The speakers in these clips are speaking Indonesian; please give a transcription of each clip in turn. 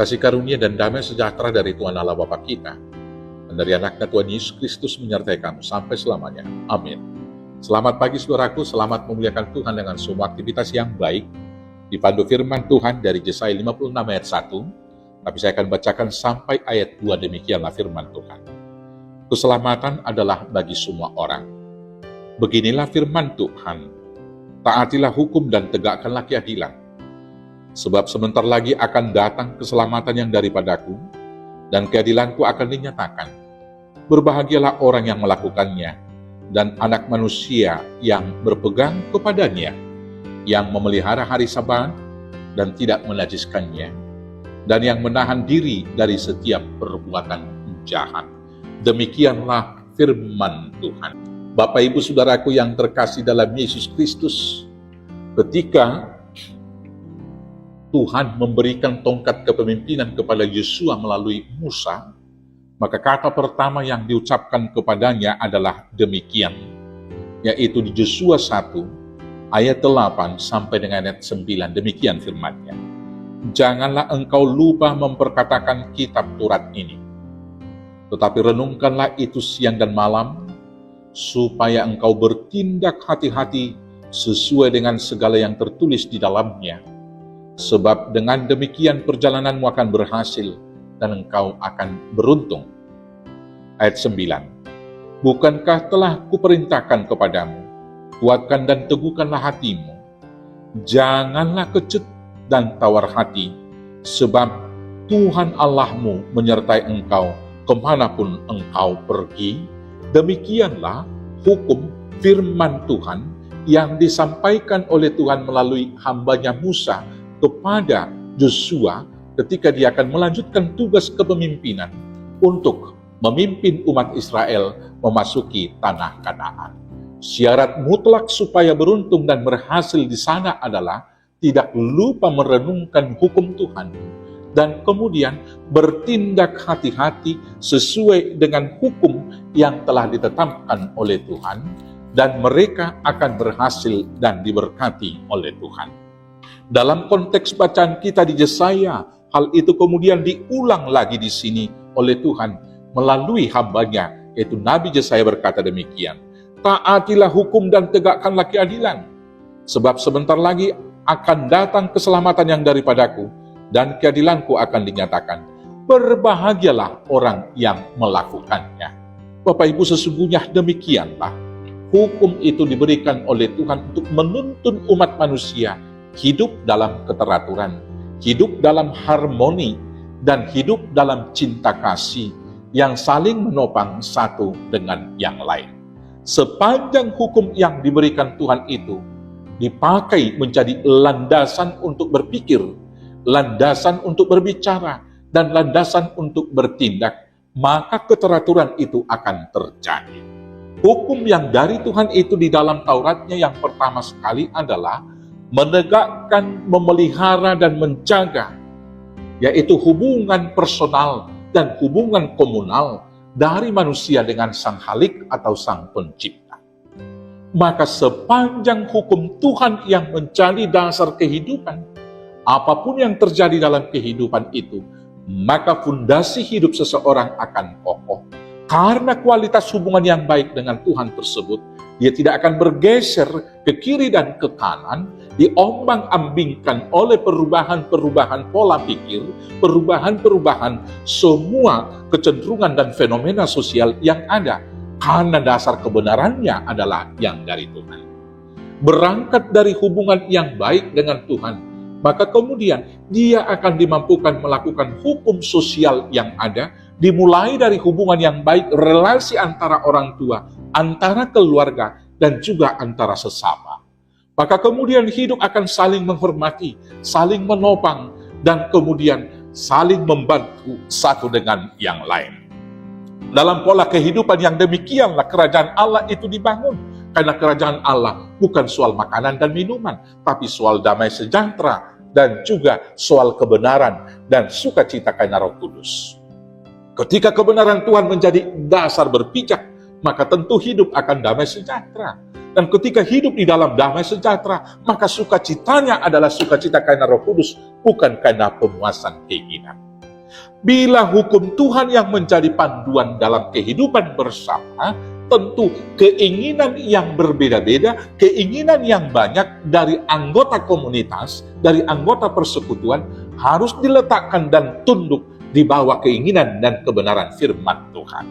kasih karunia dan damai sejahtera dari Tuhan Allah Bapa kita, dan dari anaknya Tuhan Yesus Kristus menyertai kamu sampai selamanya. Amin. Selamat pagi saudaraku, selamat memuliakan Tuhan dengan semua aktivitas yang baik. Dipandu firman Tuhan dari Yesaya 56 ayat 1, tapi saya akan bacakan sampai ayat 2, demikianlah firman Tuhan. Keselamatan adalah bagi semua orang. Beginilah firman Tuhan, taatilah hukum dan tegakkanlah keadilan. Sebab sebentar lagi akan datang keselamatan yang daripadaku, dan keadilanku akan dinyatakan. Berbahagialah orang yang melakukannya, dan anak manusia yang berpegang kepadanya, yang memelihara hari Sabat dan tidak menajiskannya, dan yang menahan diri dari setiap perbuatan jahat. Demikianlah firman Tuhan. Bapak Ibu Saudaraku yang terkasih dalam Yesus Kristus, ketika Tuhan memberikan tongkat kepemimpinan kepada Yosua melalui Musa, maka kata pertama yang diucapkan kepadanya adalah demikian, yaitu di Yosua 1 ayat 8 sampai dengan ayat 9, demikian firman-Nya. Janganlah engkau lupa memperkatakan kitab Taurat ini, tetapi renungkanlah itu siang dan malam, supaya engkau bertindak hati-hati sesuai dengan segala yang tertulis di dalamnya. Sebab dengan demikian perjalananmu akan berhasil dan engkau akan beruntung. Ayat 9. Bukankah telah kuperintahkan kepadamu, kuatkan dan teguhkanlah hatimu. Janganlah kecut dan tawar hati, sebab Tuhan Allahmu menyertai engkau kemanapun engkau pergi. Demikianlah hukum firman Tuhan yang disampaikan oleh Tuhan melalui hambanya Musa kepada Yosua ketika dia akan melanjutkan tugas kepemimpinan untuk memimpin umat Israel memasuki tanah Kanaan. Syarat mutlak supaya beruntung dan berhasil di sana adalah tidak lupa merenungkan hukum Tuhan dan kemudian bertindak hati-hati sesuai dengan hukum yang telah ditetapkan oleh Tuhan, dan mereka akan berhasil dan diberkati oleh Tuhan. Dalam konteks bacaan kita di Yesaya, hal itu kemudian diulang lagi di sini oleh Tuhan melalui hambanya, yaitu Nabi Yesaya berkata demikian, taatilah hukum dan tegakkanlah keadilan, sebab sebentar lagi akan datang keselamatan yang daripadaku, dan keadilanku akan dinyatakan. Berbahagialah orang yang melakukannya. Bapak Ibu, sesungguhnya demikianlah hukum itu diberikan oleh Tuhan untuk menuntun umat manusia hidup dalam keteraturan, hidup dalam harmoni, dan hidup dalam cinta kasih yang saling menopang satu dengan yang lain. Sepanjang hukum yang diberikan Tuhan itu dipakai menjadi landasan untuk berpikir, landasan untuk berbicara, dan landasan untuk bertindak, maka keteraturan itu akan terjadi. Hukum yang dari Tuhan itu di dalam Tauratnya yang pertama sekali adalah menegakkan, memelihara, dan menjaga, yaitu hubungan personal dan hubungan komunal dari manusia dengan Sang Khalik atau Sang Pencipta. Maka sepanjang hukum Tuhan yang menjadi dasar kehidupan, apapun yang terjadi dalam kehidupan itu, maka fondasi hidup seseorang akan kokoh. Karena kualitas hubungan yang baik dengan Tuhan tersebut, dia tidak akan bergeser ke kiri dan ke kanan, diombang-ambingkan oleh perubahan-perubahan pola pikir, perubahan-perubahan semua kecenderungan dan fenomena sosial yang ada, karena dasar kebenarannya adalah yang dari Tuhan. Berangkat dari hubungan yang baik dengan Tuhan, maka kemudian dia akan dimampukan melakukan hukum sosial yang ada, dimulai dari hubungan yang baik, relasi antara orang tua, antara keluarga, dan juga antara sesama. Maka kemudian hidup akan saling menghormati, saling menopang, dan kemudian saling membantu satu dengan yang lain. Dalam pola kehidupan yang demikianlah kerajaan Allah itu dibangun. Karena kerajaan Allah bukan soal makanan dan minuman, tapi soal damai sejahtera, dan juga soal kebenaran dan sukacita karena Roh Kudus. Ketika kebenaran Tuhan menjadi dasar berpijak, maka tentu hidup akan damai sejahtera. Dan ketika hidup di dalam damai sejahtera, maka sukacitanya adalah sukacita karena Roh Kudus, bukan karena pemuasan keinginan. Bila hukum Tuhan yang menjadi panduan dalam kehidupan bersama, tentu keinginan yang berbeda-beda, keinginan yang banyak dari anggota komunitas, dari anggota persekutuan harus diletakkan dan tunduk di bawah keinginan dan kebenaran firman Tuhan.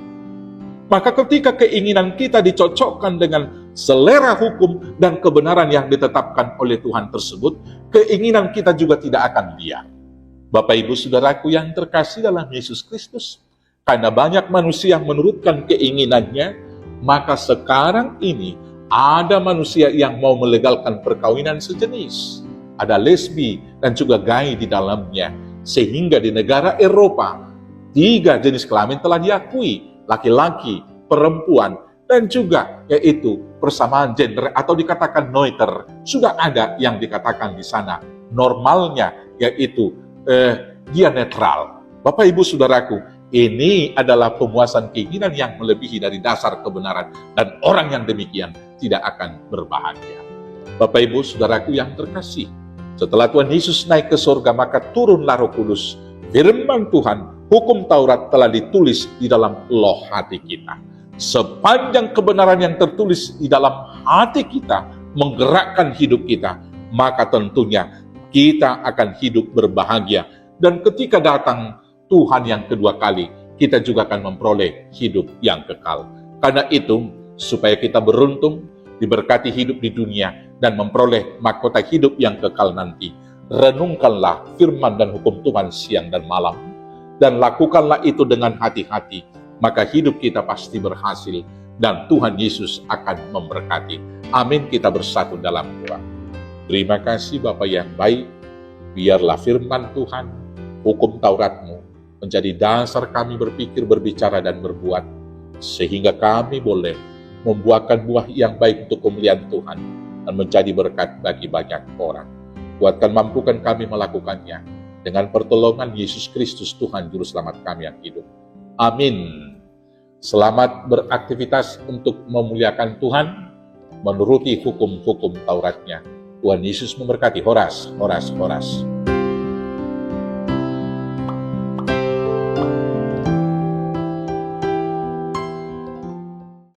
Maka ketika keinginan kita dicocokkan dengan selera hukum dan kebenaran yang ditetapkan oleh Tuhan tersebut, keinginan kita juga tidak akan liar. Bapak Ibu Saudaraku yang terkasih dalam Yesus Kristus, karena banyak manusia yang menurutkan keinginannya, maka sekarang ini ada manusia yang mau melegalkan perkawinan sejenis. Ada lesbi dan juga gay di dalamnya. Sehingga di negara Eropa, 3 jenis kelamin telah diakui, laki-laki, perempuan, dan juga yaitu persamaan gender atau dikatakan neuter. Sudah ada yang dikatakan di sana. Normalnya yaitu dia netral. Bapak Ibu Saudaraku, ini adalah pemuasan keinginan yang melebihi dari dasar kebenaran, dan orang yang demikian tidak akan berbahagia. Bapak Ibu Saudaraku yang terkasih, setelah Tuhan Yesus naik ke surga, maka turunlah Roh Kudus. Firman Tuhan, hukum Taurat telah ditulis di dalam loh hati kita. Sepanjang kebenaran yang tertulis di dalam hati kita menggerakkan hidup kita, maka tentunya kita akan hidup berbahagia. Dan ketika datang Tuhan yang kedua kali, kita juga akan memperoleh hidup yang kekal. Karena itu, supaya kita beruntung, diberkati hidup di dunia, dan memperoleh mahkota hidup yang kekal nanti, renungkanlah firman dan hukum Tuhan siang dan malam, dan lakukanlah itu dengan hati-hati, maka hidup kita pasti berhasil, dan Tuhan Yesus akan memberkati. Amin. Kita bersatu dalam doa. Terima kasih Bapa yang baik, biarlah firman Tuhan, hukum Taurat-Mu, menjadi dasar kami berpikir, berbicara, dan berbuat, sehingga kami boleh membuahkan buah yang baik untuk kemuliaan Tuhan, dan menjadi berkat bagi banyak orang. Kuatkan, mampukan kami melakukannya, dengan pertolongan Yesus Kristus Tuhan Juru Selamat kami yang hidup. Amin. Selamat beraktivitas untuk memuliakan Tuhan, menuruti hukum-hukum Tauratnya. Tuhan Yesus memberkati. Horas, horas, horas.